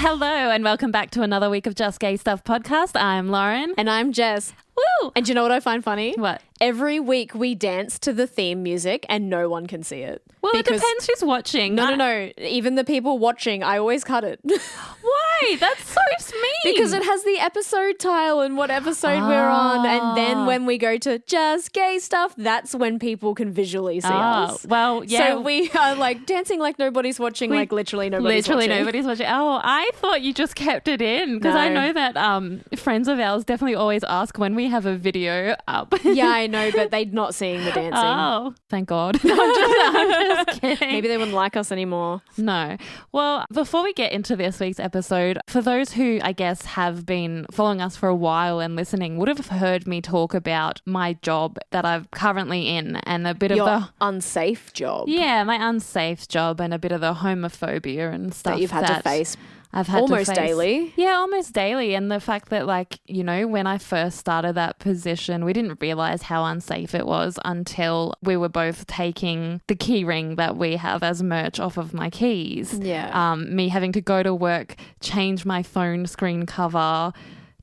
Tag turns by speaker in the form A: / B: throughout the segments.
A: Hello and welcome back to another week of Just Gay Stuff podcast. I'm Lauren.
B: And I'm Jess.
A: Woo!
B: And do you know what I find funny?
A: What?
B: Every week we dance to the theme music and no one can see it.
A: Well, it depends who's watching.
B: No. Even the people watching, I always cut it.
A: Why? That's so mean.
B: Because it has the episode tile and what episode we're on. And then when we go to Just Gay Stuff, that's when people can visually see us.
A: Well, yeah.
B: So we are like dancing like nobody's watching, like literally nobody's watching.
A: Nobody's watching. Oh, I thought you just kept it in because I know that friends of ours definitely always ask when we have a video up.
B: Yeah, I know, but they're not seeing the dancing.
A: Oh, thank God. I'm just kidding.
B: Maybe they wouldn't like us anymore.
A: No. Well, before we get into this week's episode, for those who I guess have been following us for a while and listening would have heard me talk about my job that I'm currently in and a bit
B: Your
A: of the
B: unsafe job.
A: Yeah, my unsafe job and a bit of the homophobia and stuff
B: that you've had to face.
A: I've had
B: almost
A: to face.
B: daily.
A: Yeah, almost daily. And the fact that, like, you know, when I first started that position, we didn't realize how unsafe it was until we were both taking the key ring that we have as merch off of my keys.
B: Yeah.
A: Me having to go to work, change my phone screen cover.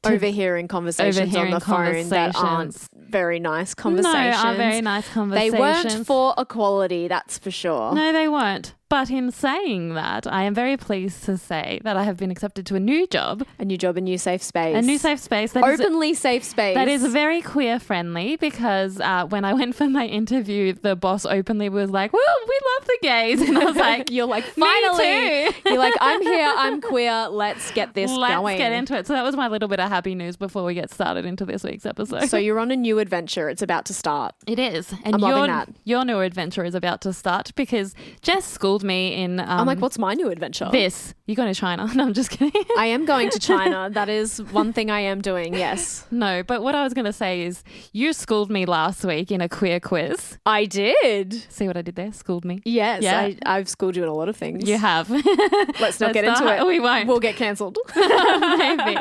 B: Overhearing conversations on the phone that aren't very nice conversations.
A: No, aren't very nice conversations.
B: They weren't for equality, that's for sure.
A: No, they weren't. But in saying that, I am very pleased to say that I have been accepted to a new job.
B: A new job, a new safe space.
A: A new safe space.
B: That openly safe space.
A: That is very queer friendly because when I went for my interview, the boss openly was like, well, we love the gays. And I was like,
B: you're like, finally.
A: Me too.
B: You're like, I'm here, I'm queer, let's get this going.
A: Let's get into it. So that was my little bit of happy news before we get started into this week's episode.
B: So you're on a new adventure. It's about to start.
A: It is. And
B: I'm loving that.
A: Your new adventure is about to start because Jess schooled me in...
B: I'm like, what's my new adventure?
A: This. You're going to China. No, I'm just kidding.
B: I am going to China. That is one thing I am doing, yes.
A: No, but what I was going to say is you schooled me last week in a queer quiz.
B: I did.
A: See what I did there? Schooled me.
B: Yes,
A: yeah.
B: I've schooled you in a lot of things.
A: You have.
B: Let's not get into it.
A: We won't.
B: We'll get cancelled.
A: Maybe.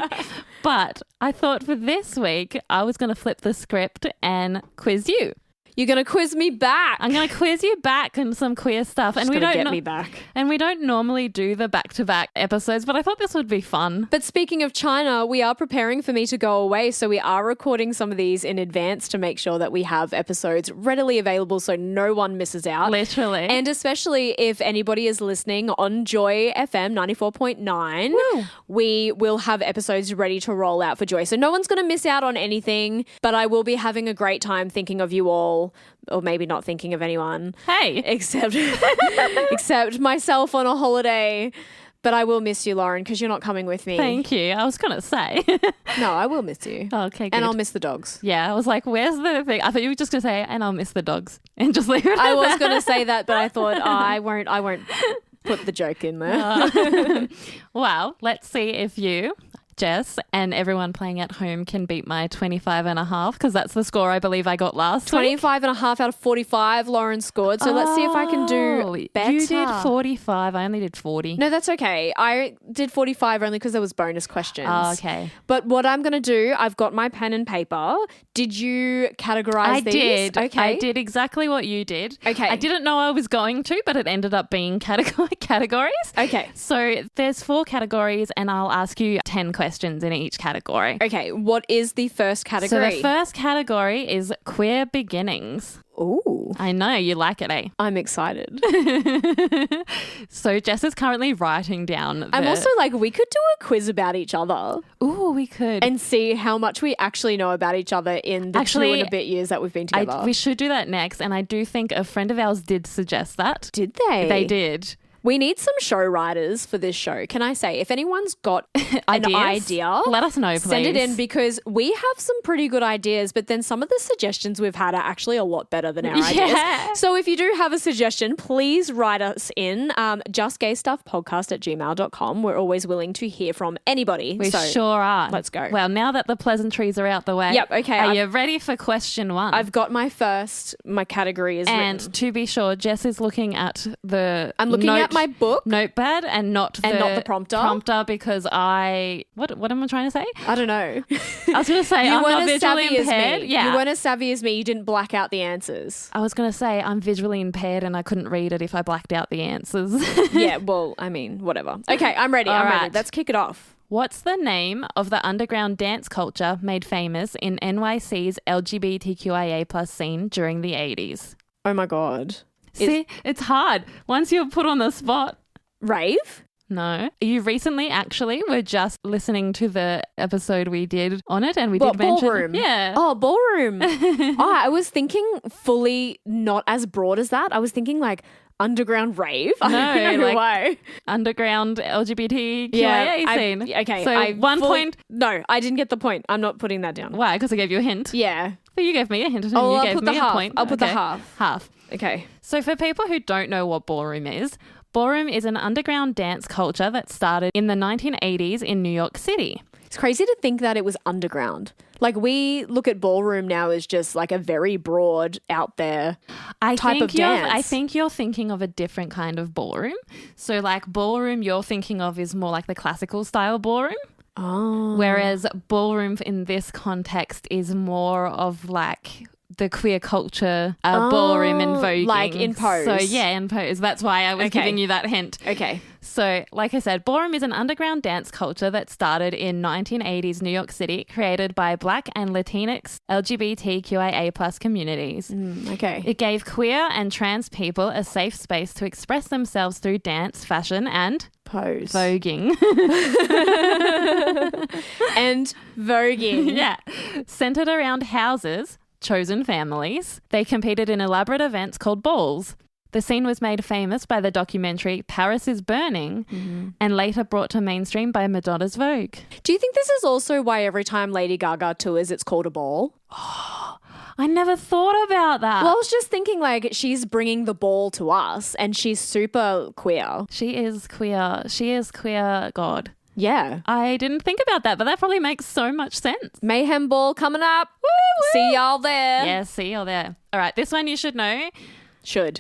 A: But I thought for this week, I was going to flip the script and quiz you.
B: You're going to quiz me back.
A: I'm going to quiz you back on some queer stuff.
B: And we don't get me back.
A: And we don't normally do the back-to-back episodes, but I thought this would be fun.
B: But speaking of China, we are preparing for me to go away. So we are recording some of these in advance to make sure that we have episodes readily available so no one misses out.
A: Literally.
B: And especially if anybody is listening on Joy FM 94.9, we will have episodes ready to roll out for Joy. So no one's going to miss out on anything, but I will be having a great time thinking of you all. Or maybe not thinking of anyone.
A: Hey.
B: Except myself on a holiday. But I will miss you, Lauren, because you're not coming with me.
A: Thank you. I was going to say.
B: No, I will miss you.
A: Okay, good.
B: And I'll miss the dogs.
A: Yeah, I was like, where's the thing? I thought you were just going to say, and I'll miss the dogs. And just leave it
B: I was going to say that, but I thought, I won't put the joke in there.
A: Well, let's see if you... Jess and everyone playing at home can beat my 25.5 because that's the score I believe I got last
B: 25.5 out of 45 Lauren scored. So let's see if I can do better.
A: You did 45. I only did 40.
B: No, that's okay. I did 45 only because there was bonus questions.
A: Oh, okay.
B: But what I'm going to do, I've got my pen and paper. Did you categorize these?
A: I did.
B: Okay.
A: I did exactly what you did.
B: Okay.
A: I didn't know I was going to, but it ended up being categories.
B: Okay.
A: So there's 4 categories and I'll ask you 10 questions in each category.
B: Okay, what is the first category?
A: So the first category is queer beginnings.
B: Ooh.
A: I know, you like it, eh?
B: I'm excited.
A: So Jess is currently writing down
B: I'm also like, we could do a quiz about each other.
A: Ooh, we could.
B: And see how much we actually know about each other in the 2 and a bit years that we've been together.
A: We should do that next. And I do think a friend of ours did suggest that.
B: Did they?
A: They did.
B: We need some show writers for this show. Can I say, if anyone's got
A: an
B: idea,
A: let us know, please.
B: Send it in because we have some pretty good ideas, but then some of the suggestions we've had are actually a lot better than our ideas. So if you do have a suggestion, please write us in justgaystuffpodcast@gmail.com. We're always willing to hear from anybody.
A: We sure are.
B: Let's go.
A: Well, now that the pleasantries are out the way.
B: Yep, okay.
A: Are you ready for question 1?
B: I've got my category is
A: and
B: written.
A: To be sure, Jess is looking at the
B: I'm looking at my book?
A: Notepad and not
B: the prompter?
A: Prompter because what am I trying to say?
B: I don't know.
A: I was going to say I'm not visually impaired.
B: Yeah. You weren't as savvy as me. You didn't black out the answers.
A: I was going to say I'm visually impaired and I couldn't read it if I blacked out the answers.
B: Yeah, well, I mean, whatever. Okay, I'm ready. I'm ready. Let's kick it off.
A: What's the name of the underground dance culture made famous in NYC's LGBTQIA plus scene during the 80s?
B: Oh my God.
A: See, it's hard. Once you're put on the spot.
B: Rave?
A: No. You recently actually were just listening to the episode we did on it and we did mention...
B: Ballroom.
A: Yeah.
B: Oh, ballroom. I was thinking fully not as broad as that. I was thinking like underground rave. I don't know why.
A: Underground LGBTQIA scene.
B: Okay.
A: So 1 point.
B: No, I didn't get the point. I'm not putting that down.
A: Why? Because I gave you a hint.
B: Yeah.
A: But you gave me a hint.
B: Oh,
A: you
B: I'll
A: gave
B: put
A: me
B: the
A: a
B: half.
A: point.
B: I'll put the half.
A: Half.
B: Okay.
A: So for people who don't know what ballroom is an underground dance culture that started in the 1980s in New York City.
B: It's crazy to think that it was underground. Like we look at ballroom now as just like a very broad out there type of dance.
A: I think you're thinking of a different kind of ballroom. So like ballroom you're thinking of is more like the classical style ballroom.
B: Oh.
A: Whereas ballroom in this context is more of like the queer culture ballroom and voguing.
B: Like in Pose.
A: So yeah, in Pose. That's why I was giving you that hint.
B: Okay.
A: So like I said, ballroom is an underground dance culture that started in 1980s New York City, created by Black and Latinx LGBTQIA plus communities.
B: Okay.
A: It gave queer and trans people a safe space to express themselves through dance, fashion and
B: Pose.
A: voguing.
B: And voguing.
A: Yeah. Centered around houses, chosen families. They competed in elaborate events called balls. The scene was made famous by the documentary Paris is Burning and later brought to mainstream by Madonna's Vogue.
B: Do you think this is also why every time Lady Gaga tours, it's called a ball?
A: I never thought about that.
B: Well, I was just thinking like she's bringing the ball to us and she's super queer.
A: She is queer. She is queer God.
B: Yeah.
A: I didn't think about that, but that probably makes so much sense.
B: Mayhem Ball coming up. Woo, woo. See y'all there.
A: Yeah, see y'all there. All right, this one you should know.
B: Should.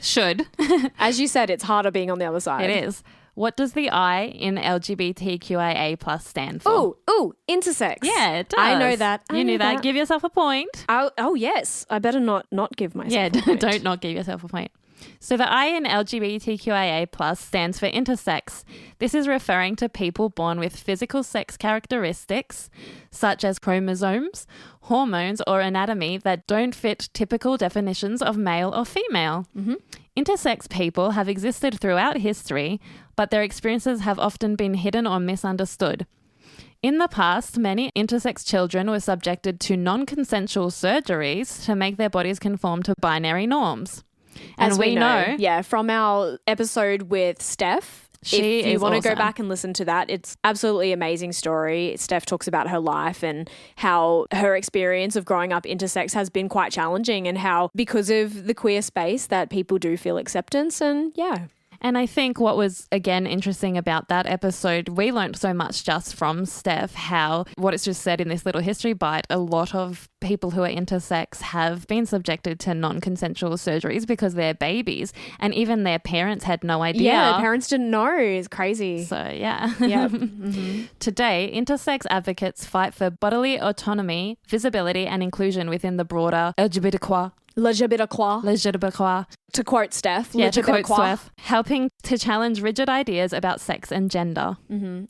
B: As you said, it's harder being on the other side.
A: It is. What does the I in LGBTQIA plus stand for?
B: Ooh, intersex.
A: Yeah, it does.
B: I know that.
A: You knew that. Give yourself a point.
B: Oh, yes. I better not give myself a point.
A: Don't not give yourself a point. So the I in LGBTQIA plus stands for intersex. This is referring to people born with physical sex characteristics such as chromosomes, hormones or anatomy that don't fit typical definitions of male or female. Intersex people have existed throughout history, but their experiences have often been hidden or misunderstood. In the past, many intersex children were subjected to non-consensual surgeries to make their bodies conform to binary norms.
B: As we know. Yeah, from our episode with Steph. If you want to go back and listen to that, it's absolutely amazing story. Steph talks about her life and how her experience of growing up intersex has been quite challenging and how because of the queer space that people do feel acceptance and yeah.
A: And I think what was, again, interesting about that episode, we learned so much just from Steph, how what it's just said in this little history bite, a lot of people who are intersex have been subjected to non-consensual surgeries because they're babies and even their parents had no idea.
B: Yeah, their parents didn't know. It's crazy.
A: So, yeah.
B: Yeah.
A: Today, intersex advocates fight for bodily autonomy, visibility and inclusion within the broader LGBTQIA.
B: To quote Steph.
A: Yeah, to quote Steph. Helping to challenge rigid ideas about sex and gender.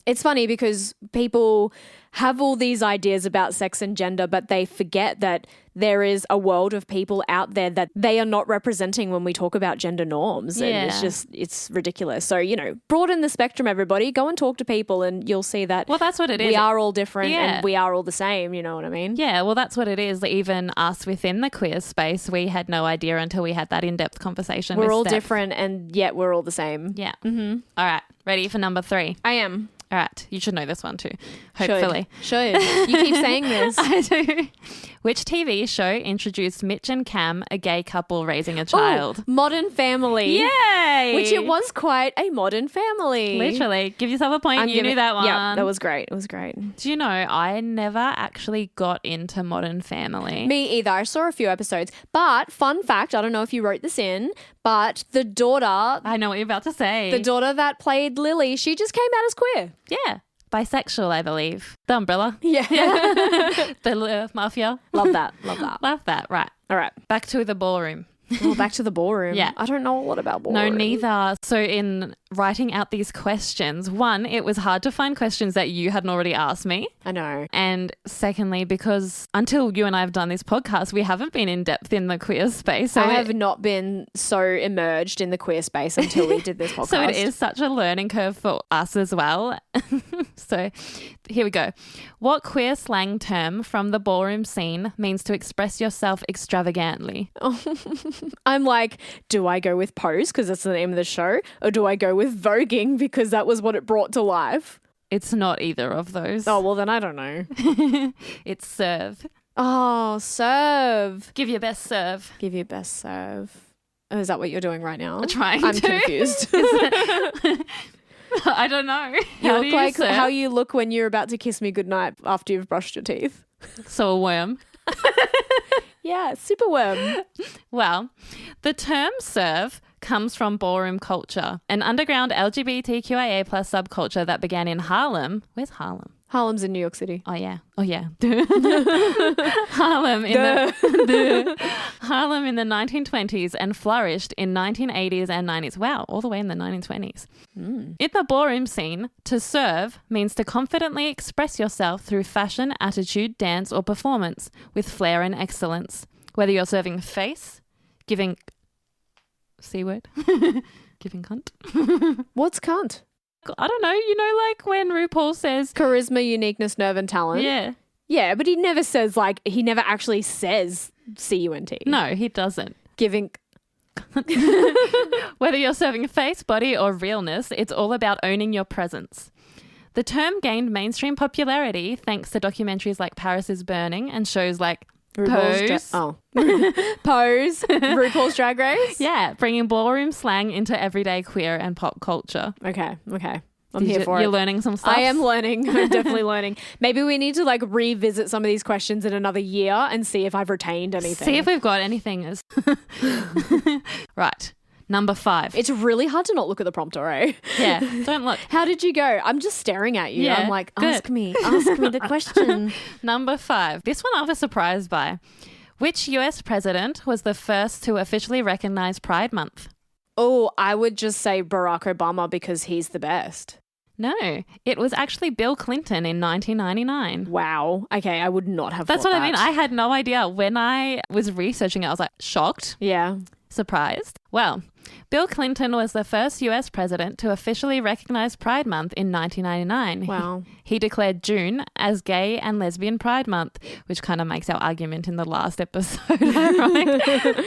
B: It's funny because people have all these ideas about sex and gender, but they forget that there is a world of people out there that they are not representing when we talk about gender norms.
A: Yeah.
B: And it's ridiculous. So, broaden the spectrum, everybody. Go and talk to people and you'll see that.
A: Well, that's what it is.
B: We are all different and we are all the same. You know what I mean?
A: Yeah, well, that's what it is. Even us within the queer space, we had no idea until we had that in-depth conversation.
B: We're all
A: Steph.
B: different and yet we're all the same.
A: Yeah. All right. Ready for number 3?
B: I am.
A: All right. You should know this one too, hopefully.
B: Should. You keep saying this.
A: I do. Which TV show introduced Mitch and Cam, a gay couple raising a child?
B: Ooh, Modern Family.
A: Yay!
B: Which it was quite a modern family.
A: Literally. Give yourself a point. You knew that one.
B: Yeah, that was great. It was great.
A: Do you know, I never actually got into Modern Family.
B: Me either. I saw a few episodes. But fun fact, I don't know if you wrote this in, but the daughter...
A: I know what you're about to say.
B: The daughter that played Lily, she just came out as queer.
A: Yeah. Bisexual, I believe. The umbrella.
B: Yeah.
A: The mafia.
B: Love that. Love that.
A: Love that. Right.
B: All right.
A: Back to the ballroom.
B: Oh, back to the ballroom.
A: Yeah.
B: I don't know a lot about ballroom.
A: No, neither. So in writing out these questions, one, it was hard to find questions that you hadn't already asked me.
B: I know.
A: And secondly, because until you and I have done this podcast, we haven't been in depth in the queer space. So
B: I have not been so immersed in the queer space until we did this podcast.
A: So it is such a learning curve for us as well. So here we go. What queer slang term from the ballroom scene means to express yourself extravagantly?
B: I'm like, do I go with pose because that's the name of the show? Or do I go with voguing because that was what it brought to life?
A: It's not either of those.
B: Oh, well, then I don't know.
A: It's serve.
B: Oh, serve.
A: Give your best serve.
B: Give your best serve. Oh, is that what you're doing right now?
A: I'm
B: confused.
A: I don't know.
B: You look like how you look when you're about to kiss me goodnight after you've brushed your teeth.
A: So a worm.
B: Yeah, super worm.
A: Well, the term serve comes from ballroom culture, an underground LGBTQIA+ subculture that began in Harlem. Where's Harlem?
B: Harlem's in New York City.
A: Oh yeah. Harlem Harlem in the 1920s and flourished in 1980s and 90s. Wow, all the way in the 1920s. In the ballroom scene, to serve means to confidently express yourself through fashion, attitude, dance, or performance with flair and excellence. Whether you're serving face, giving C-word, giving cunt.
B: What's cunt?
A: I don't know. You know, like when RuPaul says
B: charisma, uniqueness, nerve, and talent.
A: Yeah.
B: Yeah, but he never says he never actually says C-U-N-T.
A: No, he doesn't.
B: Giving.
A: Whether you're serving face, body, or realness, it's all about owning your presence. The term gained mainstream popularity thanks to documentaries like Paris is Burning and shows like Pose.
B: Pose. RuPaul's Drag Race?
A: Yeah, bringing ballroom slang into everyday queer and pop culture.
B: Okay. I'm here for it.
A: You're learning some stuff?
B: I am learning. I'm definitely learning. Maybe we need to revisit some of these questions in another year and see if I've retained anything.
A: See if we've got anything. Right. Number 5.
B: It's really hard to not look at the prompter, eh?
A: Yeah, don't look.
B: How did you go? I'm just staring at you.
A: Yeah,
B: I'm like,
A: good.
B: ask me the question.
A: Number 5. This one I was surprised by. Which US president was the first to officially recognize Pride Month?
B: Oh, I would just say Barack Obama because he's the best.
A: No, it was actually Bill Clinton in 1999.
B: Wow. Okay, I would not have
A: That's
B: thought
A: what
B: that.
A: I mean. I had no idea. When I was researching it, I was like shocked.
B: Yeah.
A: Surprised? Well, Bill Clinton was the first US president to officially recognize Pride Month in 1999.
B: Wow.
A: He declared June as Gay and Lesbian Pride Month, which kind of makes our argument in the last episode ironic,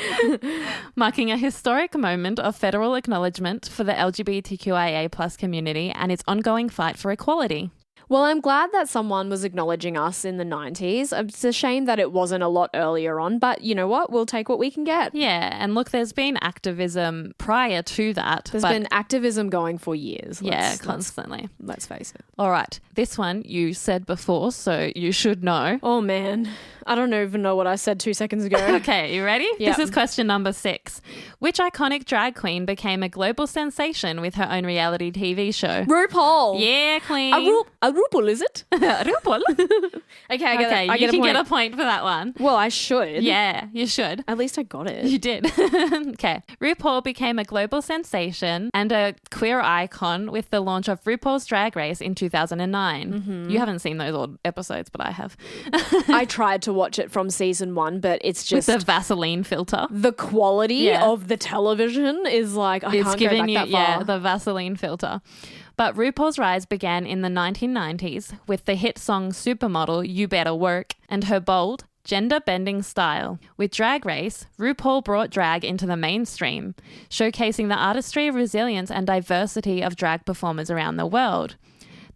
A: marking a historic moment of federal acknowledgement for the LGBTQIA+ community and its ongoing fight for equality.
B: Well, I'm glad that someone was acknowledging us in the 90s. It's a shame that it wasn't a lot earlier on, but you know what? We'll take what we can get.
A: Yeah, and look, there's been activism prior to that.
B: There's been activism going for years.
A: Yeah, constantly.
B: Let's face it.
A: All right, this one you said before, so you should know.
B: Oh, man. I don't even know what I said 2 seconds ago.
A: Okay, you ready?
B: Yep.
A: This is question number 6. Which iconic drag queen became a global sensation with her own reality TV show?
B: RuPaul.
A: Yeah, queen.
B: A RuPaul, is it?
A: RuPaul.
B: Okay, I get
A: you
B: a
A: can
B: point.
A: get a point for that one.
B: Well, I should.
A: Yeah, you should.
B: At least I got it.
A: You did. Okay. RuPaul became a global sensation and a queer icon with the launch of RuPaul's Drag Race in 2009.
B: Mm-hmm.
A: You haven't seen those old episodes, but I have.
B: I tried to watch it from season 1, but it's just
A: with the Vaseline filter.
B: The quality of the television is like, I can't go back that far.
A: Yeah, the Vaseline filter. But RuPaul's rise began in the 1990s with the hit song Supermodel, You Better Work, and her bold, gender-bending style. With Drag Race, RuPaul brought drag into the mainstream, showcasing the artistry, resilience, and diversity of drag performers around the world.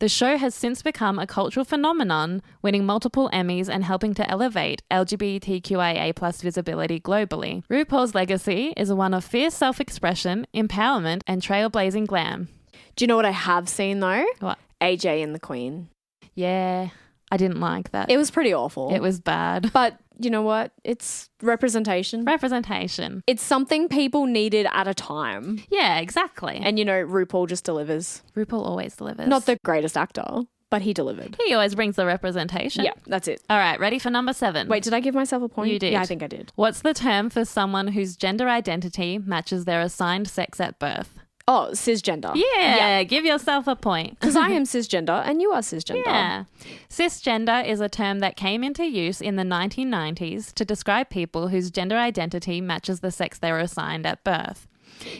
A: The show has since become a cultural phenomenon, winning multiple Emmys and helping to elevate LGBTQIA+ visibility globally. RuPaul's legacy is one of fierce self-expression, empowerment, and trailblazing glam.
B: Do you know what I have seen though?
A: What?
B: AJ and the Queen.
A: Yeah, I didn't like that.
B: It was pretty awful.
A: It was bad.
B: But you know what? It's representation.
A: Representation.
B: It's something people needed at a time.
A: Yeah, exactly.
B: And you know, RuPaul just delivers.
A: RuPaul always delivers.
B: Not the greatest actor, but he delivered.
A: He always brings the representation.
B: Yeah, that's it.
A: All right, ready for number 7.
B: Wait, did I give myself a point?
A: You did.
B: Yeah, I think I did.
A: What's the term for someone whose gender identity matches their assigned sex at birth?
B: Oh, cisgender.
A: Yeah, give yourself a point.
B: Because I am cisgender and you are cisgender.
A: Yeah. Cisgender is a term that came into use in the 1990s to describe people whose gender identity matches the sex they were assigned at birth.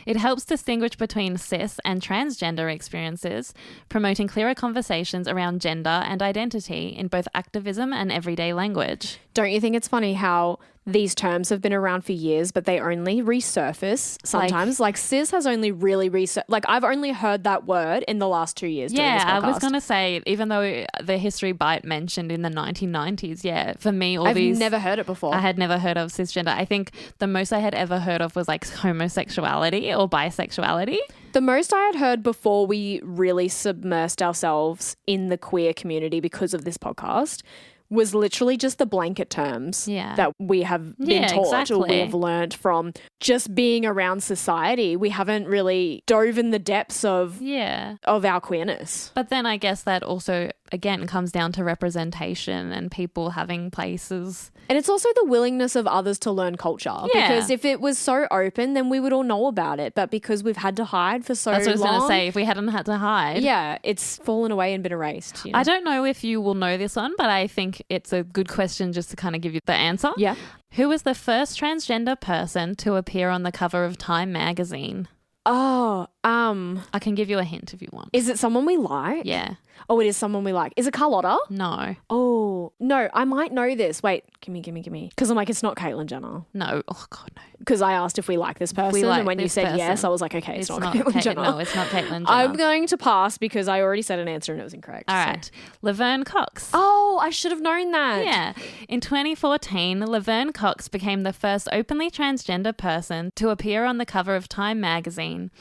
A: It helps distinguish between cis and transgender experiences, promoting clearer conversations around gender and identity in both activism and everyday language.
B: Don't you think it's funny how these terms have been around for years, but they only resurface sometimes? Like cis has only really like I've only heard that word in the last 2 years. Doing this podcast.
A: I was going to say, even though the History Bite mentioned in the 1990s, yeah, for me,
B: I've never heard it before.
A: I had never heard of cisgender. I think the most I had ever heard of was like homosexuality or bisexuality.
B: The most I had heard before we really submersed ourselves in the queer community because of this podcast was literally just the blanket terms that we have been taught or we have learned from just being around society. We haven't really dove in the depths of our queerness.
A: But then I guess that also, again, comes down to representation and people having places.
B: And it's also the willingness of others to learn culture.
A: Yeah.
B: Because if it was so open, then we would all know about it. But because we've had to hide for so long.
A: That's what I was going to say. If we hadn't had to hide.
B: Yeah, it's fallen away and been erased. You know?
A: I don't know if you will know this one, but I think it's a good question just to kind of give you the answer.
B: Yeah.
A: Who was the first transgender person to appear on the cover of Time magazine?
B: Oh,
A: I can give you a hint if you want.
B: Is it someone we like?
A: Yeah.
B: Oh, it is someone we like. Is it Carlotta?
A: No.
B: Oh, no, I might know this. Wait, gimme. Because I'm like, it's not Caitlyn Jenner.
A: No. Oh, God, no.
B: Because I asked if we like this person, and when you said yes, I was like, okay, it's not Caitlyn Jenner.
A: No, it's not Caitlyn Jenner.
B: I'm going to pass because I already said an answer and it was incorrect.
A: All right. Laverne Cox.
B: Oh, I should have known that.
A: Yeah. In 2014, Laverne Cox became the first openly transgender person to appear on the cover of Time magazine.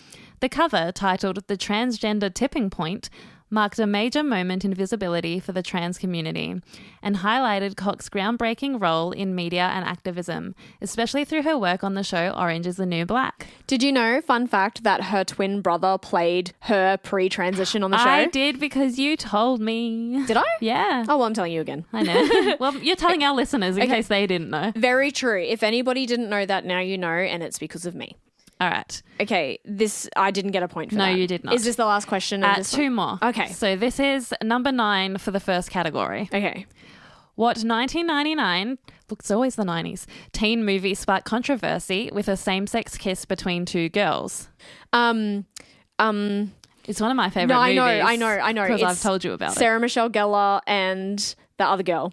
A: The cover, titled The Transgender Tipping Point, marked a major moment in visibility for the trans community and highlighted Cox's groundbreaking role in media and activism, especially through her work on the show Orange is the New Black.
B: Did you know, fun fact, that her twin brother played her pre-transition on the show?
A: I did because you told me.
B: Did I?
A: Yeah.
B: Oh, well, I'm telling you again.
A: I know. Well, you're telling our listeners in case they didn't know.
B: Very true. If anybody didn't know that, now you know, and it's because of me.
A: All right.
B: Okay, I didn't get a point for that.
A: No, you did not.
B: Is this the last question? Of this
A: 2 more.
B: Okay.
A: So this is number 9 for the first category.
B: Okay.
A: What 1999, look, it's always the 90s, teen movie sparked controversy with a same-sex kiss between 2 girls?
B: It's
A: one of my favourite movies.
B: I know.
A: Because I've told you about
B: Sarah Michelle Gellar and the other girl.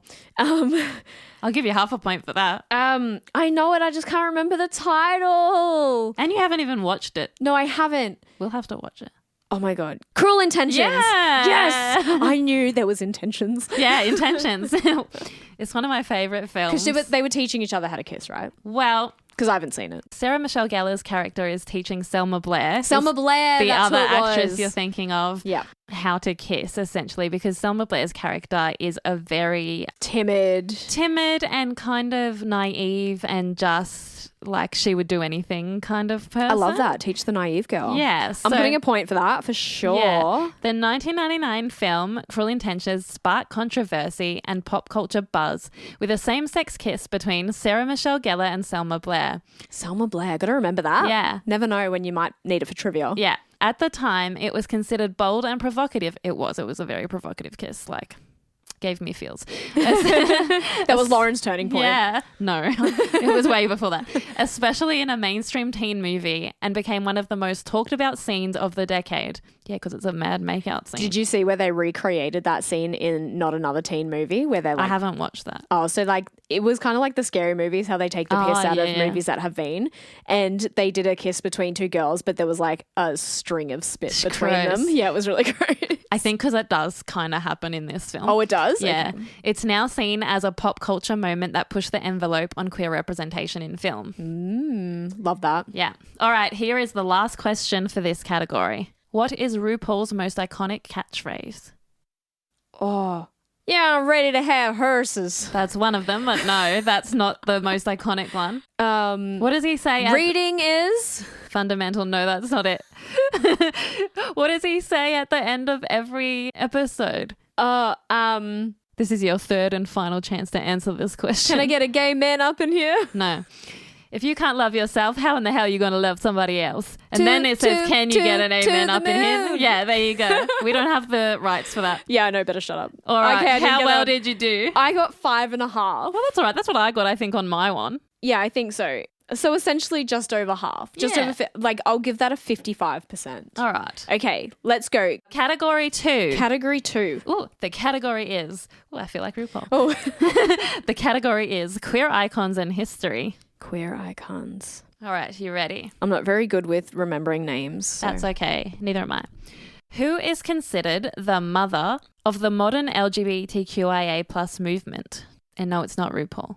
A: I'll give you half a point for that.
B: I know it. I just can't remember the title.
A: And you haven't even watched it.
B: No, I haven't.
A: We'll have to watch it.
B: Oh my God. Cruel Intentions.
A: Yeah.
B: Yes. I knew there was intentions.
A: Yeah, Intentions. It's one of my favourite films.
B: Because they were teaching each other how to kiss, right?
A: Well,
B: because I haven't seen it.
A: Sarah Michelle Gellar's character is teaching Selma Blair.
B: Selma Blair,
A: the
B: that's
A: other
B: who it
A: actress
B: was.
A: you're thinking of.
B: Yeah.
A: How to kiss, essentially, because Selma Blair's character is a very
B: timid
A: and kind of naive and just like she would do anything kind of person.
B: I love that. Teach the naive girl.
A: Yeah.
B: I'm putting a point for that for sure.
A: Yeah. The 1999 film Cruel Intentions sparked controversy and pop culture buzz with a same-sex kiss between Sarah Michelle Gellar and Selma Blair.
B: Selma Blair. Got to remember that.
A: Yeah.
B: Never know when you might need it for trivia.
A: Yeah. At the time, it was considered bold and provocative. It was a very provocative kiss. Like, gave me feels.
B: That was Lauren's turning point.
A: Yeah. No, it was way before that. Especially in a mainstream teen movie, and became one of the most talked about scenes of the decade. Yeah, because it's a mad makeout scene.
B: Did you see where they recreated that scene in Not Another Teen Movie where they're like,
A: I haven't watched that.
B: oh, so like it was kind of like the Scary Movies, how they take the piss out of movies that have been, and they did a kiss between two girls, but there was like a string of spit between them. Yeah, it was really gross.
A: I think because it does kind of happen in this film.
B: Oh, it does?
A: Yeah.
B: Okay.
A: It's now seen as a pop culture moment that pushed the envelope on queer representation in film.
B: Love that.
A: Yeah. All right, here is the last question for this category. What is RuPaul's most iconic catchphrase?
B: Oh, yeah, I'm ready to have hearses.
A: That's one of them, but no, that's not the most iconic one. What does he say?
B: Reading is
A: fundamental. No, that's not it. What does he say at the end of every episode? This is your third and final chance to answer this question.
B: Can I get a gay man up in here?
A: No. If you can't love yourself, how in the hell are you going to love somebody else? And then it says, can you get an amen up in here? Yeah, there you go. We don't have the rights for that.
B: Yeah, no, better shut up.
A: All right.
B: Okay,
A: how well did you do?
B: I got 5.5.
A: Well, that's all right. That's what I got, I think, on my one.
B: Yeah, I think so. So essentially just over half. I'll give that a 55%.
A: All right.
B: Okay, let's go.
A: Category 2.
B: Category 2.
A: Oh, the category is, I feel like RuPaul.
B: Oh.
A: The category is queer icons in history.
B: Queer icons.
A: All right, you ready?
B: I'm not very good with remembering names. So.
A: That's okay. Neither am I. Who is considered the mother of the modern LGBTQIA plus movement? And no, it's not RuPaul.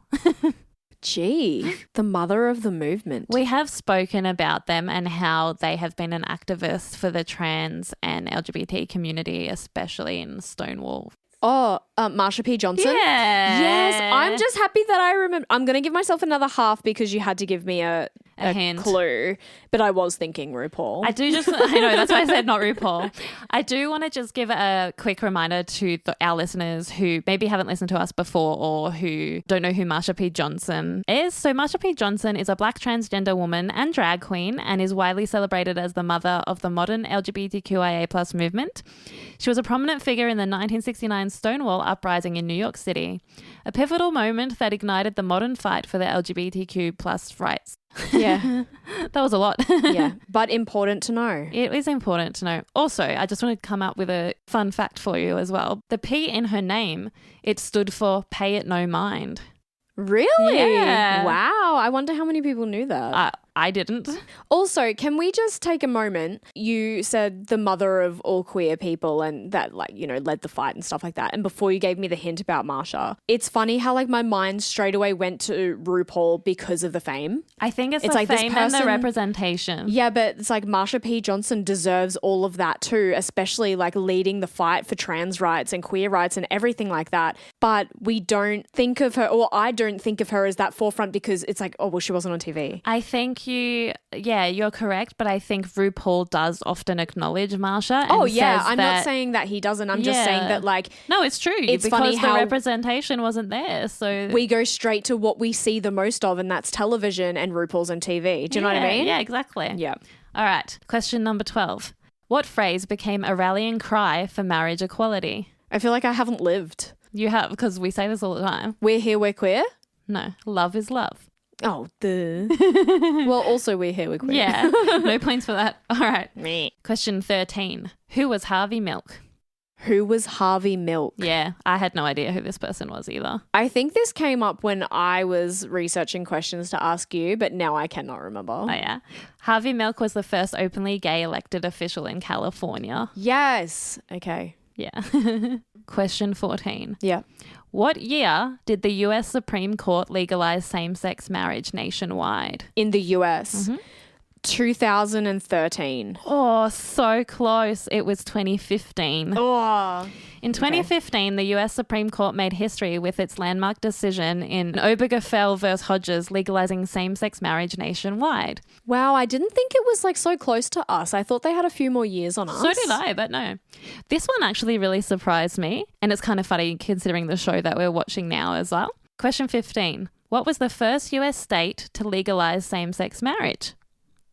B: Gee, the mother of the movement.
A: We have spoken about them and how they have been an activist for the trans and LGBT community, especially in Stonewall.
B: Oh, Marsha P. Johnson?
A: Yeah.
B: Yes, I'm just happy that I remember. I'm going to give myself another half because you had to give me a
A: hint.
B: Clue, but I was thinking RuPaul.
A: I know, that's why I said not RuPaul. I do want to just give a quick reminder to our listeners who maybe haven't listened to us before or who don't know who Marsha P. Johnson is. So Marsha P. Johnson is a Black transgender woman and drag queen and is widely celebrated as the mother of the modern LGBTQIA plus movement. She was a prominent figure in the 1969 Stonewall uprising in New York City, a pivotal moment that ignited the modern fight for the LGBTQ plus rights.
B: Yeah.
A: That was a lot.
B: Yeah, but important to know.
A: It is important to know. Also, I just want to come up with a fun fact for you as well. The P in her name, it stood for Pay It No Mind.
B: Really?
A: Yeah.
B: Wow. I wonder how many people knew that.
A: I didn't.
B: Also, can we just take a moment? You said the mother of all queer people and that, like, you know, led the fight and stuff like that. And before you gave me the hint about Marsha, it's funny how, like, my mind straight away went to RuPaul because of the fame.
A: I think it's the
B: like
A: fame and the representation.
B: Yeah, but it's like Marsha P. Johnson deserves all of that too, especially like leading the fight for trans rights and queer rights and everything like that. But we don't think of her, or I don't think of her as that forefront because it's like, oh, well, she wasn't on TV.
A: I think you're correct, but I think RuPaul does often acknowledge Marsha.
B: Oh, yeah. I'm not saying that he doesn't. I'm just saying that, like...
A: No, it's true.
B: It's
A: because
B: funny how
A: the representation wasn't there. So
B: we go straight to what we see the most of, and that's television and RuPaul's on TV. Do you know what I mean?
A: Yeah, exactly.
B: Yeah.
A: All right. Question number 12. What phrase became a rallying cry for marriage equality?
B: I feel like I haven't lived.
A: You have, because we say this all the time.
B: We're here, we're queer?
A: No. Love is love.
B: Oh, duh. Well, also we're here, we're queer.
A: Yeah. No points for that. All right. Question 13. Who was Harvey Milk?
B: Who was Harvey Milk?
A: Yeah, I had no idea who this person was either.
B: I think this came up when I was researching questions to ask you, but now I cannot remember.
A: Oh, yeah. Harvey Milk was the first openly gay elected official in California.
B: Yes. Okay.
A: Yeah. Question 14.
B: Yeah.
A: What year did the US Supreme Court legalize same-sex marriage nationwide?
B: In the US. 2013.
A: Oh, so close. It was 2015.
B: Oh.
A: In 2015, the US Supreme Court made history with its landmark decision in Obergefell v. Hodges legalizing same-sex marriage nationwide.
B: Wow, I didn't think it was like so close to us. I thought they had a few more years on us.
A: So did I, but no. This one actually really surprised me, and it's kind of funny considering the show that we're watching now as well. Question 15. What was the first US state to legalize same-sex marriage?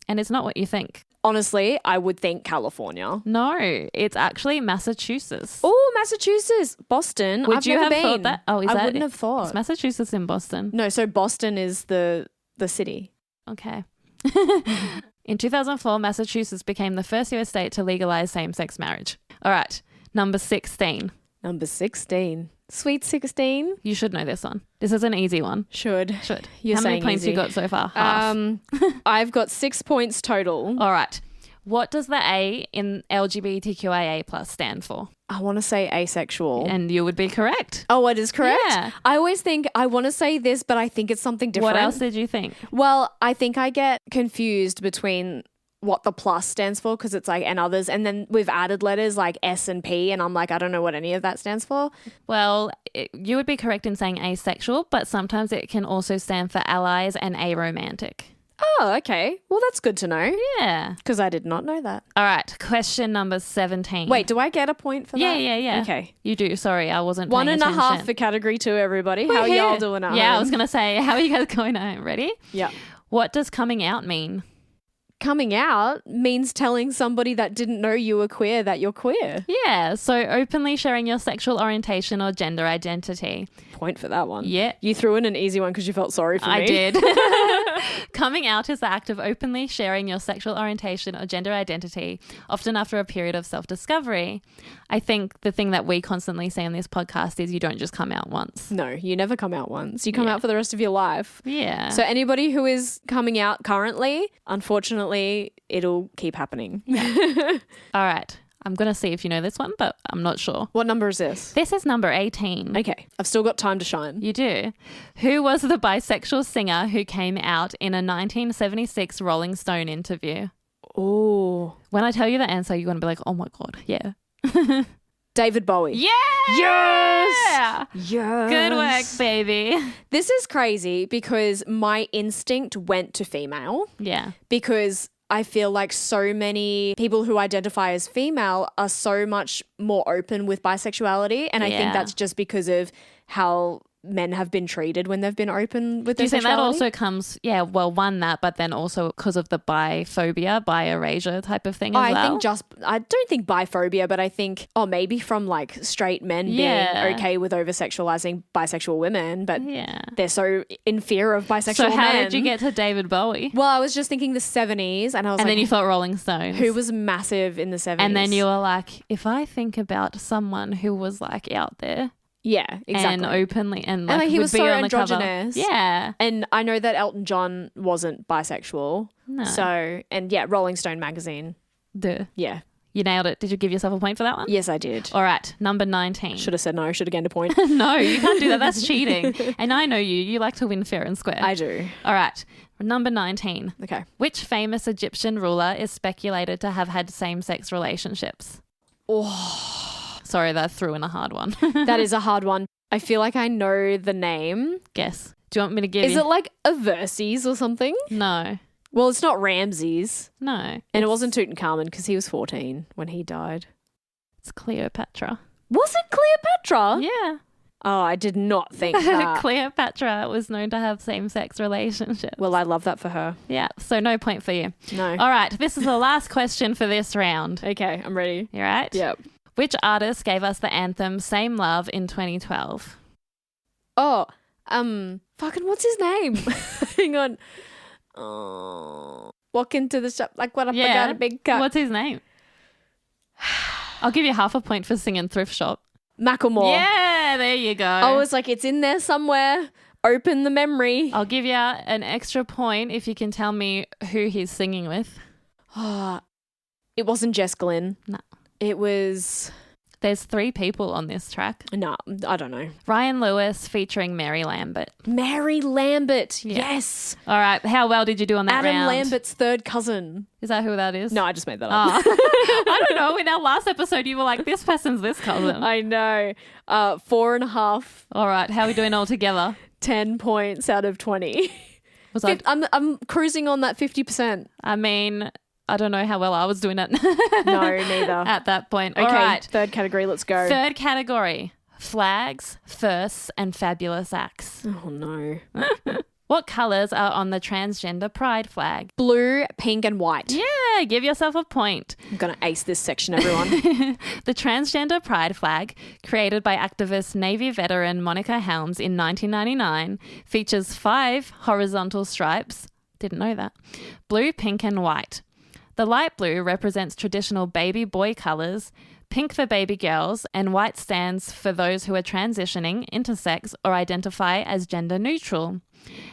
A: And it's not what you think.
B: Honestly, I would think California.
A: No, it's actually Massachusetts.
B: Oh, Massachusetts. Boston.
A: Would
B: I've
A: you
B: never
A: have
B: been.
A: thought that? Oh, is
B: I
A: that
B: wouldn't
A: it?
B: have thought.
A: Is Massachusetts in Boston?
B: No, so Boston is the city.
A: Okay. In 2004, Massachusetts became the first US state to legalize same-sex marriage. All right, number 16.
B: Number 16. Sweet 16.
A: You should know this one. This is an easy one.
B: Should. You're
A: How many
B: saying
A: points
B: easy.
A: you got so far? Half.
B: I've got 6 points total.
A: All right. What does the A in LGBTQIA plus stand for?
B: I want to say asexual.
A: And you would be correct.
B: Oh, it is correct?
A: Yeah.
B: I always think I want to say this, but I think it's something different.
A: What else did you think?
B: Well, I think I get confused between what the plus stands for because it's like and others. And then we've added letters like S and P and I'm like, I don't know what any of that stands for.
A: Well, you would be correct in saying asexual, but sometimes it can also stand for allies and aromantic.
B: Oh, okay. Well, that's good to know
A: Yeah.
B: because I did not know that.
A: All right. Question number 17.
B: Wait, do I get a point for that?
A: Yeah.
B: Okay.
A: You do. Sorry, I wasn't
B: One
A: paying
B: and a half
A: attention.
B: for category 2, everybody. How are
A: Woohoo.
B: y'all doing at
A: Yeah, I
B: home?
A: was going to say, how are you guys going home? Ready?
B: Yeah.
A: What does coming out mean?
B: Coming out means telling somebody that didn't know you were queer that you're queer.
A: Yeah, so openly sharing your sexual orientation or gender identity.
B: Point for that one.
A: Yeah.
B: You threw in an easy one because you felt sorry for me.
A: I did. Coming out is the act of openly sharing your sexual orientation or gender identity, often after a period of self-discovery. I think the thing that we constantly say on this podcast is you don't just come out once.
B: No, you never come out once. You come
A: Yeah.
B: out for the rest of your life.
A: Yeah.
B: So anybody who is coming out currently, unfortunately, it'll keep happening.
A: All right. I'm going to see if you know this one, but I'm not sure.
B: What number is this?
A: This is number 18.
B: Okay, I've still got time to shine.
A: You do. Who was the bisexual singer who came out in a 1976 Rolling Stone interview?
B: Oh,
A: When I tell you the answer, you're going to be like, oh my God, yeah.
B: David Bowie.
A: Yeah!
B: Yes! Yes.
A: Good work, baby.
B: This is crazy because my instinct went to female
A: Yeah.
B: because I feel like so many people who identify as female are so much more open with bisexuality. And I
A: Yeah.
B: think that's just because of how men have been treated when they've been open with
A: Do
B: their
A: you think that
B: sexuality.
A: also comes, one, that, but then also because of the biphobia, bi-erasure type of thing as
B: I
A: well?
B: think I don't think biphobia, but I think, maybe from like straight men
A: Yeah.
B: being okay with over-sexualizing bisexual women, but
A: Yeah.
B: they're so in fear of bisexual
A: So how
B: men.
A: did you get to David Bowie?
B: Well, I was just thinking the 70s and I was
A: And
B: like,
A: then you thought Rolling Stones.
B: who was massive in the 70s?
A: And then you were like, if I think about someone who was like out there
B: yeah, exactly.
A: and openly and like
B: he
A: would
B: was
A: be
B: so
A: on the cover.
B: androgynous.
A: Yeah.
B: And I know that Elton John wasn't bisexual.
A: No.
B: So, and yeah, Rolling Stone magazine.
A: Duh.
B: Yeah.
A: You nailed it. Did you give yourself a point for that one?
B: Yes, I did.
A: All right. Number 19.
B: Should have said no. Should have gained a point.
A: No, you can't do that. That's cheating. And I know you. You like to win fair and square.
B: I do.
A: All right. Number 19.
B: Okay.
A: Which famous Egyptian ruler is speculated to have had same-sex relationships?
B: Oh,
A: Sorry, that threw in a hard one.
B: that is a hard one. I feel like I know the name.
A: Guess. Do you want me to give
B: Is
A: you?
B: it like Averses or something?
A: No.
B: Well, it's not Ramses.
A: No.
B: And it wasn't Tutankhamun because he was 14 when he died.
A: It's Cleopatra.
B: Was it Cleopatra?
A: Yeah.
B: Oh, I did not think that.
A: Cleopatra was known to have same-sex relationships.
B: Well, I love that for her.
A: Yeah, so no point for you.
B: No.
A: All right, this is the last question for this round.
B: Okay, I'm ready.
A: You right?
B: Yep.
A: Which artist gave us the anthem Same Love in 2012?
B: Oh, fucking what's his name? Hang on. Oh, walk into the shop like what? I got a big cut.
A: What's his name? I'll give you half a point for singing Thrift Shop.
B: Macklemore.
A: Yeah, there you go.
B: I was like, it's in there somewhere. Open the memory.
A: I'll give you an extra point if you can tell me who he's singing with.
B: It wasn't Jess Glynn.
A: No.
B: It was...
A: There's 3 people on this track.
B: No, I don't know.
A: Ryan Lewis featuring Mary Lambert.
B: Mary Lambert.
A: Yeah.
B: Yes.
A: All right, how well did you do on that
B: Adam
A: round?
B: Lambert's third cousin.
A: Is that who that is?
B: No, I just made that up.
A: I don't know. In our last episode, you were like, this person's this cousin.
B: I know. 4.5,
A: All right, how are we doing all together?
B: 10 points out of 20.
A: Was I?
B: I'm cruising on that 50%.
A: I mean, I don't know how well I was doing it.
B: No, neither.
A: At that point.
B: Okay,
A: All right.
B: third category, let's go.
A: Third category: flags, firsts, and fabulous acts.
B: Oh no.
A: What colours are on the transgender pride flag?
B: Blue, pink and white.
A: Yeah, give yourself a point.
B: I'm going to ace this section, everyone.
A: The transgender pride flag, created by activist Navy veteran Monica Helms in 1999, features 5 horizontal stripes, Didn't know that. Blue, pink, and white. The light blue represents traditional baby boy colours, pink for baby girls, and white stands for those who are transitioning, intersex, or identify as gender neutral.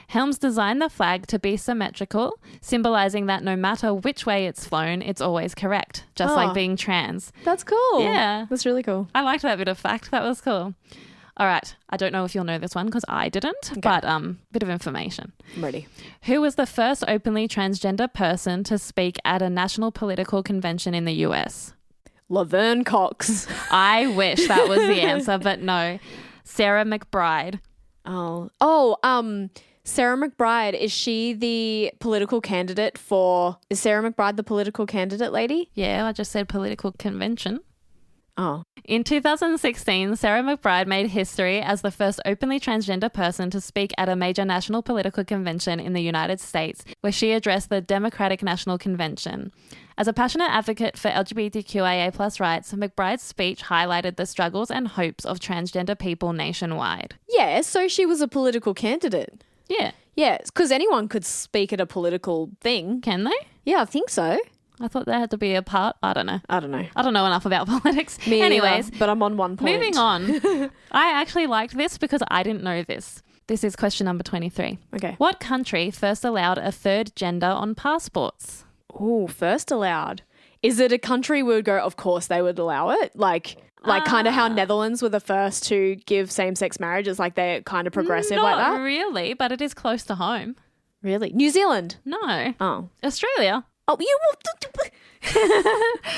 A: Helms designed the flag to be symmetrical, symbolising that no matter which way it's flown, it's always correct, just like being trans.
B: That's cool.
A: Yeah.
B: That's really cool.
A: I liked that bit of fact. That was cool. All right. I don't know if you'll know this one because I didn't, but bit of information.
B: I'm ready.
A: Who was the first openly transgender person to speak at a national political convention in the US?
B: Laverne Cox.
A: I wish that was the answer, but no. Sarah McBride.
B: Sarah McBride, is she the political candidate for... Is Sarah McBride the political candidate lady?
A: Yeah, I just said political convention.
B: Oh.
A: In 2016, Sarah McBride made history as the first openly transgender person to speak at a major national political convention in the United States, where she addressed the Democratic National Convention. As a passionate advocate for LGBTQIA+ rights, McBride's speech highlighted the struggles and hopes of transgender people nationwide.
B: Yeah, so she was a political candidate.
A: Yeah.
B: Yeah, because anyone could speak at a political thing.
A: Can they?
B: Yeah, I think so.
A: I thought there had to be a part. I don't know.
B: I don't know.
A: I don't know enough about politics.
B: Me
A: Anyways,
B: either, but I'm on one point.
A: moving on. I actually liked this because I didn't know this. This is question number 23.
B: Okay.
A: What country first allowed a third gender on passports?
B: Oh, first allowed. Is it a country we would go, of course they would allow it? Like kind of how Netherlands were the first to give same-sex marriages, like they're kind of progressive like that?
A: Not really, but it is close to home.
B: Really? New Zealand?
A: No.
B: Oh.
A: Australia.
B: Oh,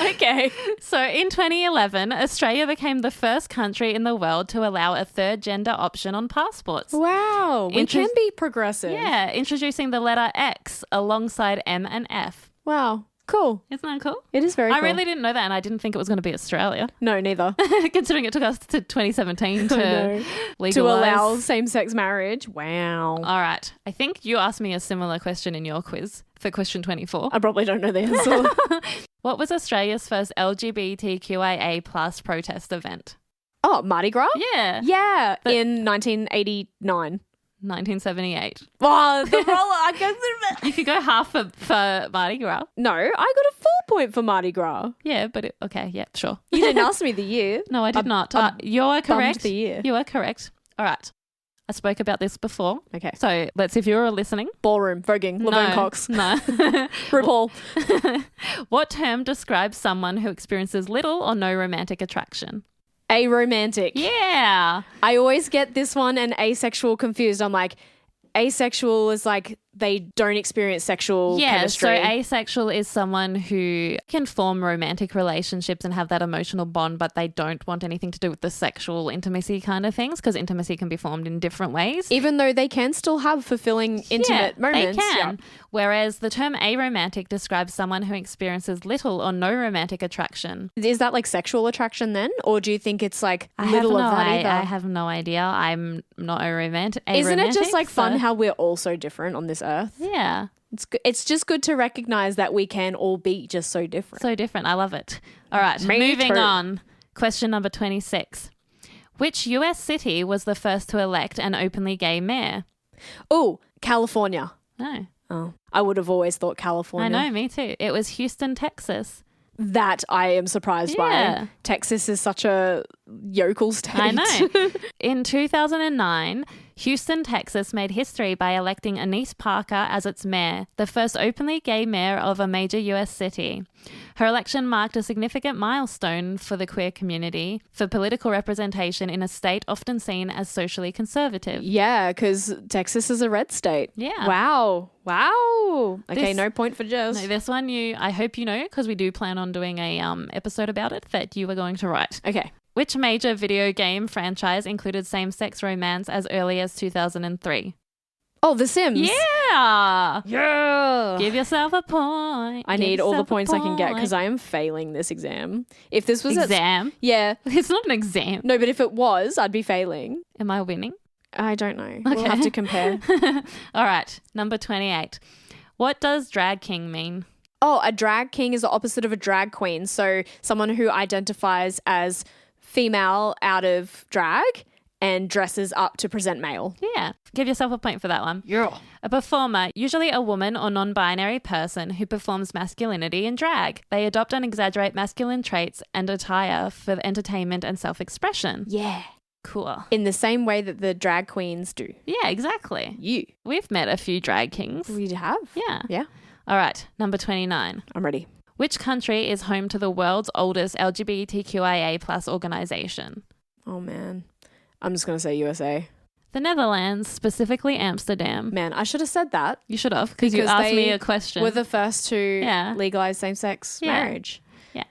B: okay.
A: So in 2011, Australia became the first country in the world to allow a third gender option on passports.
B: Wow. We can be progressive.
A: Yeah, introducing the letter X alongside M and F.
B: Wow. Cool.
A: Isn't that cool?
B: It is very cool.
A: I really didn't know that, and I didn't think it was going to be Australia.
B: No, neither.
A: Considering it took us to 2017 to legalize.
B: To allow same-sex marriage. Wow.
A: All right. I think you asked me a similar question in your quiz for question 24.
B: I probably don't know the answer.
A: What was Australia's first LGBTQIA+ protest event?
B: Oh, Mardi Gras?
A: Yeah.
B: Yeah, in 1989.
A: 1978.
B: Oh, the roller. I guess
A: You could go half for Mardi Gras.
B: No, I got a full point for Mardi Gras.
A: Yeah, but okay, yeah, sure.
B: You didn't ask me the year.
A: No, I did not. You are correct.
B: The year.
A: You are correct. All right. I spoke about this before.
B: Okay.
A: So let's, if you're listening.
B: Ballroom, voguing, Laverne Cox.
A: No.
B: RuPaul.
A: What term describes someone who experiences little or no romantic attraction?
B: Aromantic.
A: Yeah.
B: I always get this one and asexual confused. I'm like, asexual is like they don't experience sexual chemistry.
A: So asexual is someone who can form romantic relationships and have that emotional bond, but they don't want anything to do with the sexual intimacy kind of things, because intimacy can be formed in different ways.
B: Even though they can still have fulfilling intimate moments.
A: They can. Yeah. Whereas the term aromantic describes someone who experiences little or no romantic attraction.
B: Is that like sexual attraction then? Or do you think it's like little of that either?
A: I have no idea. I'm not aromantic.
B: Isn't it just like fun how we're all so different on this earth?
A: Yeah.
B: It's just good to recognize that we can all be just so different.
A: So different. I love it. All right. Moving on. Question number 26. Which US city was the first to elect an openly gay mayor?
B: Oh, California.
A: No.
B: Oh, I would have always thought California.
A: I know, me too. It was Houston, Texas.
B: That I am surprised by. Texas is such a yokel state.
A: I know. In 2009, Houston, Texas made history by electing Anise Parker as its mayor, the first openly gay mayor of a major US city. Her election marked a significant milestone for the queer community for political representation in a state often seen as socially conservative.
B: Yeah, because Texas is a red state.
A: Yeah.
B: Wow. Okay, no point for Jess.
A: No, this one I hope you know, because we do plan on doing a episode about it that you were going to write.
B: Okay.
A: Which major video game franchise included same-sex romance as early as 2003?
B: Oh, The Sims.
A: Yeah.
B: Yeah.
A: Give yourself a point.
B: I need all the points I can get because I am failing this exam. If this was
A: exam?
B: Yeah.
A: It's not an exam.
B: No, but if it was, I'd be failing.
A: Am I winning?
B: I don't know.
A: Okay.
B: We'll have to compare.
A: All right. Number 28. What does drag king mean?
B: Oh, a drag king is the opposite of a drag queen. So someone who identifies as female out of drag and dresses up to present male.
A: Yeah. Give yourself a point for that one.
B: Yeah.
A: A performer, usually a woman or non-binary person who performs masculinity in drag. They adopt and exaggerate masculine traits and attire for entertainment and self-expression.
B: Yeah.
A: Cool.
B: In the same way that the drag queens do.
A: Yeah, exactly. We've met a few drag kings.
B: We have?
A: Yeah.
B: Yeah.
A: All right, number 29.
B: I'm ready.
A: Which country is home to the world's oldest LGBTQIA plus organization?
B: Oh, man. I'm just going to say USA.
A: The Netherlands, specifically Amsterdam.
B: Man, I should have said that.
A: You should have, because you asked me a question.
B: We're the first to legalize same-sex marriage.
A: Yeah.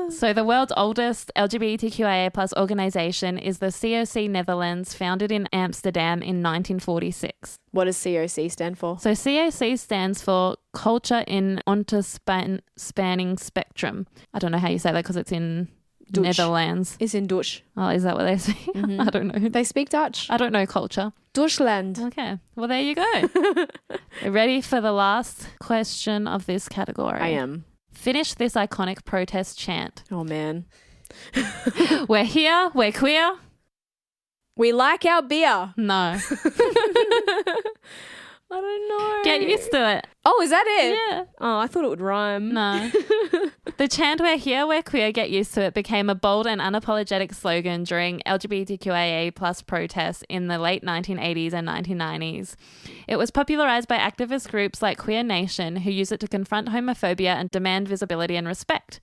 A: So the world's oldest LGBTQIA plus organization is the COC Netherlands, founded in Amsterdam in 1946.
B: What does COC stand for?
A: So COC stands for Culture in Onto-Spanning Spectrum. I don't know how you say that because it's in
B: Dutch.
A: Netherlands.
B: It's in Dutch.
A: Oh, is that what they say?
B: Mm-hmm.
A: I don't know.
B: They speak Dutch.
A: I don't know culture.
B: Deutschland.
A: Okay. Well, there you go. Ready for the last question of this category?
B: I am.
A: Finish this iconic protest chant.
B: Oh, man.
A: We're here. We're queer.
B: We like our beer.
A: No.
B: I don't know.
A: Get used to it.
B: Oh, is that it?
A: Yeah.
B: Oh, I thought it would rhyme.
A: No. The chant "We're here, we're queer, get used to it" became a bold and unapologetic slogan during LGBTQIA plus protests in the late 1980s and 1990s. It was popularized by activist groups like Queer Nation, who use it to confront homophobia and demand visibility and respect.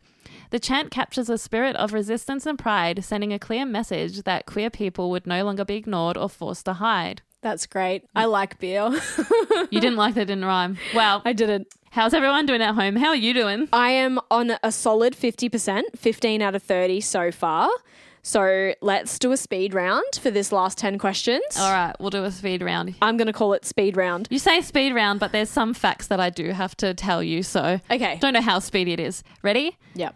A: The chant captures a spirit of resistance and pride, sending a clear message that queer people would no longer be ignored or forced to hide.
B: That's great. I like beer.
A: You didn't like that, didn't rhyme. Well,
B: I didn't.
A: How's everyone doing at home? How are you doing?
B: I am on a solid 50%, 15 out of 30 so far. So let's do a speed round for this last 10 questions.
A: All right, we'll do a speed round.
B: I'm going to call it speed round.
A: You say speed round, but there's some facts that I do have to tell you, so
B: okay.
A: Don't know how speedy it is. Ready?
B: Yep.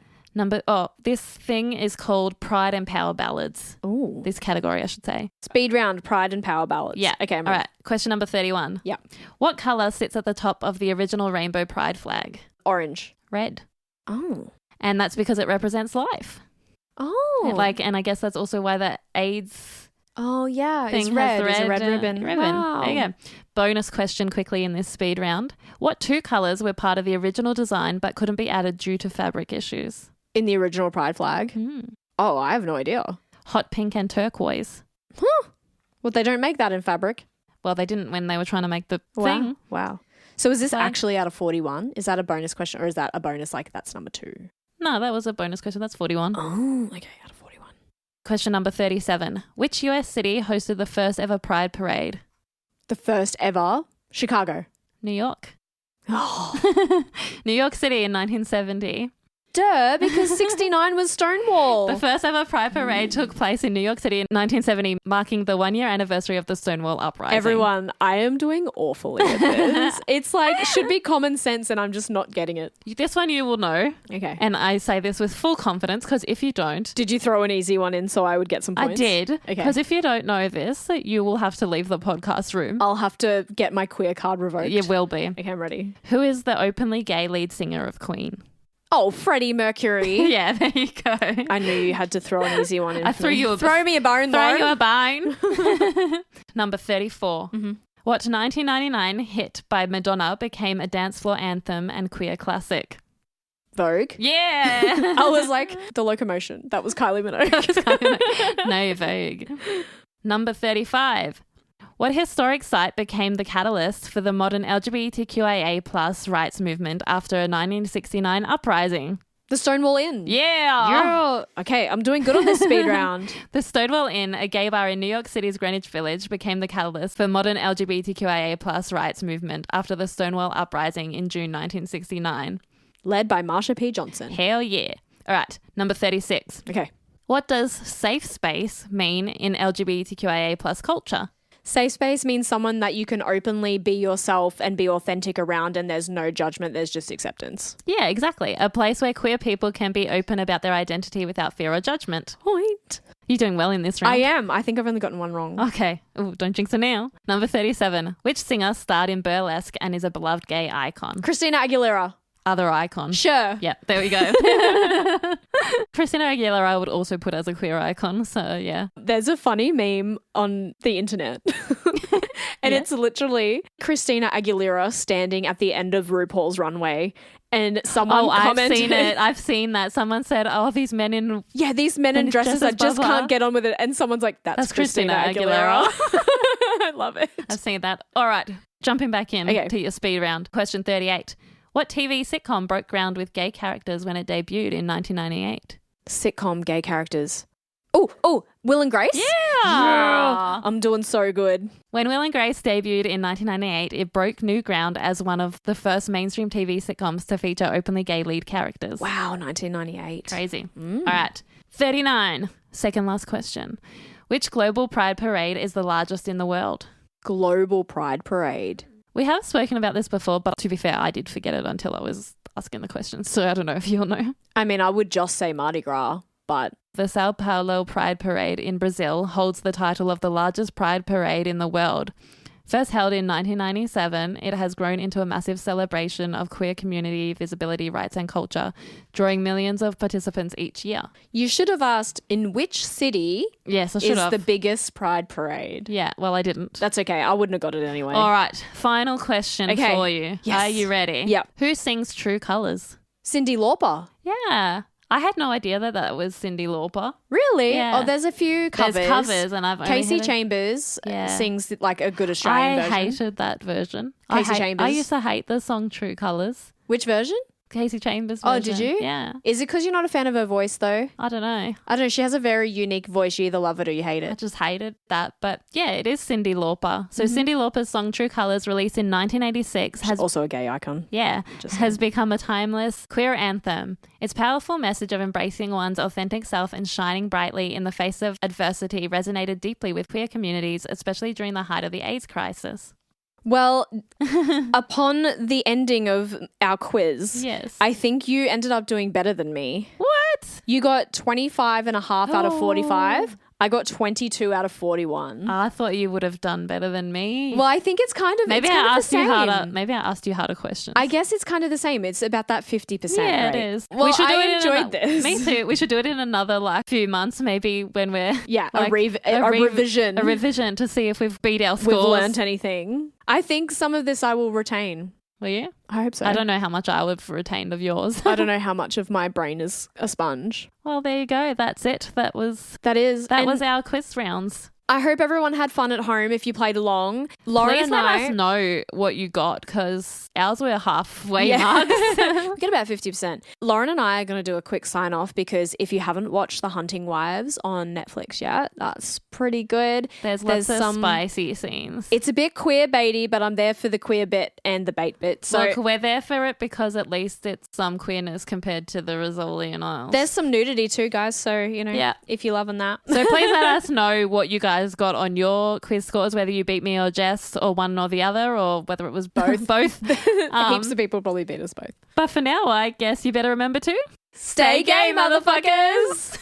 A: This thing is called Pride and Power Ballads.
B: Ooh.
A: This category, I should say.
B: Speed round, Pride and Power Ballads.
A: Yeah.
B: Okay.
A: All right. Question number 31.
B: Yeah.
A: What colour sits at the top of the original rainbow pride flag?
B: Orange.
A: Red.
B: Oh.
A: And that's because it represents life.
B: Oh.
A: And I guess that's also why the AIDS
B: oh, yeah.
A: thing
B: It's red.
A: has
B: It's a red ribbon. Wow.
A: There you go. Bonus question quickly in this speed round. What two colours were part of the original design but couldn't be added due to fabric issues?
B: In the original pride flag? Oh, I have no idea.
A: Hot pink and turquoise.
B: Huh. Well, they don't make that in fabric.
A: Well, they didn't when they were trying to make the
B: Wow.
A: thing.
B: Wow. So is this
A: Flag.
B: actually out of 41? Is that a bonus question or is that a bonus like that's number 2?
A: No, that was a bonus question. That's 41.
B: Oh, okay. Out of 41.
A: Question number 37. Which US city hosted the first ever Pride Parade?
B: The first ever? Chicago.
A: New York.
B: Oh.
A: New York City in 1970.
B: Duh, because 69 was Stonewall.
A: The first ever Pride Parade took place in New York City in 1970, marking the 1-year anniversary of the Stonewall Uprising.
B: Everyone, I am doing awfully at this. It's like, should be common sense and I'm just not getting it.
A: This one you will know.
B: Okay.
A: And I say this with full confidence because if you don't...
B: Did you throw an easy one in so I would get some points?
A: I did.
B: Okay.
A: Because if you don't know this, you will have to leave the podcast room.
B: I'll have to get my queer card revoked.
A: You will be.
B: Okay, I'm ready.
A: Who is the openly gay lead singer of Queen?
B: Oh, Freddie Mercury.
A: Yeah, there you go.
B: I knew you had to throw an easy one in.
A: I threw you a
B: throw me a bone,
A: throw
B: though.
A: you a bone. Number 34. What 1999 hit by Madonna became a dance floor anthem and queer classic?
B: Vogue.
A: Yeah.
B: I was like, The Locomotion. That was Kylie Minogue.
A: No, you're Vogue. Number 35. What historic site became the catalyst for the modern LGBTQIA plus rights movement after a 1969 uprising?
B: The Stonewall Inn.
A: Yeah.
B: Okay, I'm doing good on this speed round.
A: The Stonewall Inn, a gay bar in New York City's Greenwich Village, became the catalyst for modern LGBTQIA plus rights movement after the Stonewall Uprising in June 1969.
B: Led by Marsha P. Johnson.
A: Hell yeah. All right, number 36.
B: Okay.
A: What does safe space mean in LGBTQIA plus culture?
B: Safe space means someone that you can openly be yourself and be authentic around and there's no judgment, there's just acceptance.
A: Yeah, exactly. A place where queer people can be open about their identity without fear or judgment.
B: Point.
A: You're doing well in this round.
B: I am. I think I've only gotten one wrong.
A: Okay. Ooh, don't jinx it now. Number 37. Which singer starred in Burlesque and is a beloved gay icon?
B: Christina Aguilera.
A: other icon.
B: Sure.
A: Yeah, there we go. Christina Aguilera I would also put as a queer icon. So yeah.
B: There's a funny meme on the internet. And it's literally Christina Aguilera standing at the end of RuPaul's runway. And someone commented.
A: I've seen it. I've seen that. Someone said, oh, these men in...
B: Yeah, these men in dresses, I just can't get on with it. And someone's like, that's Christina Aguilera. I love it.
A: I've seen that. All right. Jumping back in to your speed round. Question 38. What TV sitcom broke ground with gay characters when it debuted in 1998?
B: Sitcom gay characters. Oh, Will and Grace?
A: Yeah.
B: I'm doing so good.
A: When Will and Grace debuted in 1998, it broke new ground as one of the first mainstream TV sitcoms to feature openly gay lead characters.
B: Wow, 1998.
A: Crazy. All right. 39. Second last question. Which global pride parade is the largest in the world?
B: Global Pride Parade.
A: We have spoken about this before, but to be fair, I did forget it until I was asking the question. So I don't know if you'll know.
B: I mean, I would just say Mardi Gras, but...
A: The Sao Paulo Pride Parade in Brazil holds the title of the largest pride parade in the world. First held in 1997, it has grown into a massive celebration of queer community, visibility, rights and culture, drawing millions of participants each year.
B: You should have asked, in which city
A: yes, I should
B: is the biggest pride parade?
A: Yeah, well, I didn't.
B: That's okay. I wouldn't have got it anyway.
A: All right, final question for you.
B: Yes.
A: Are you ready?
B: Yep.
A: Who sings True Colours?
B: Cyndi Lauper.
A: Yeah. I had no idea that was Cyndi Lauper.
B: Really?
A: Yeah.
B: Oh, there's a few covers.
A: There's covers and I've only
B: Casey
A: heard
B: Chambers sings like a good Australian version.
A: I hated that version.
B: Casey Chambers.
A: I used to hate the song True Colours.
B: Which version?
A: Casey Chambers version.
B: Oh, did you?
A: Yeah.
B: Is it because you're not a fan of her voice though?
A: I don't know.
B: I don't know. She has a very unique voice. You either love it or you hate
A: I
B: it.
A: just hated that. But yeah, it is Cyndi Lauper. So Cyndi Lauper's song True Colours, released in 1986,
B: She's also a gay icon.
A: Yeah, has become a timeless queer anthem. Its powerful message of embracing one's authentic self and shining brightly in the face of adversity resonated deeply with queer communities, especially during the height of the AIDS crisis.
B: Well, upon the ending of our quiz,
A: yes,
B: I think you ended up doing better than me.
A: What?
B: You got 25.5 out of 45. I got 22 out of 41.
A: I thought you would have done better than me.
B: Well, I think it's kind of
A: maybe
B: it's kind
A: I
B: of
A: asked
B: the
A: you
B: same.
A: harder. Maybe I asked you harder questions.
B: I guess it's kind of the same. It's about that 50%.
A: Yeah,
B: right?
A: it is.
B: Well,
A: we should do
B: I enjoyed this.
A: Me too. We should do it in another few months, maybe when we're
B: a revision.
A: A revision to see if we've beat our scores.
B: We've learned anything. I think some of this I will retain.
A: Will you?
B: I hope so.
A: I don't know how much I would have retained of yours.
B: I don't know how much of my brain is a sponge.
A: Well, there you go. That's it. That was our quiz rounds.
B: I hope everyone had fun at home if you played along. Lauren
A: Please
B: and
A: let
B: I
A: us know what you got because ours were halfway marks.
B: We get about 50%. Lauren and I are going to do a quick sign off because if you haven't watched The Hunting Wives on Netflix yet, that's pretty good.
A: There's lots of spicy scenes.
B: It's a bit queer baity, but I'm there for the queer bit and the bait bit. So
A: look, we're there for it because at least it's some queerness compared to the Rizzolian Isles.
B: There's some nudity too, guys. So, if you're loving that.
A: So please let us know what you guys got on your quiz scores, whether you beat me or Jess or one or the other, or whether it was both.
B: Heaps of people probably beat us both.
A: But for now, I guess you better remember to
B: stay gay, motherfuckers!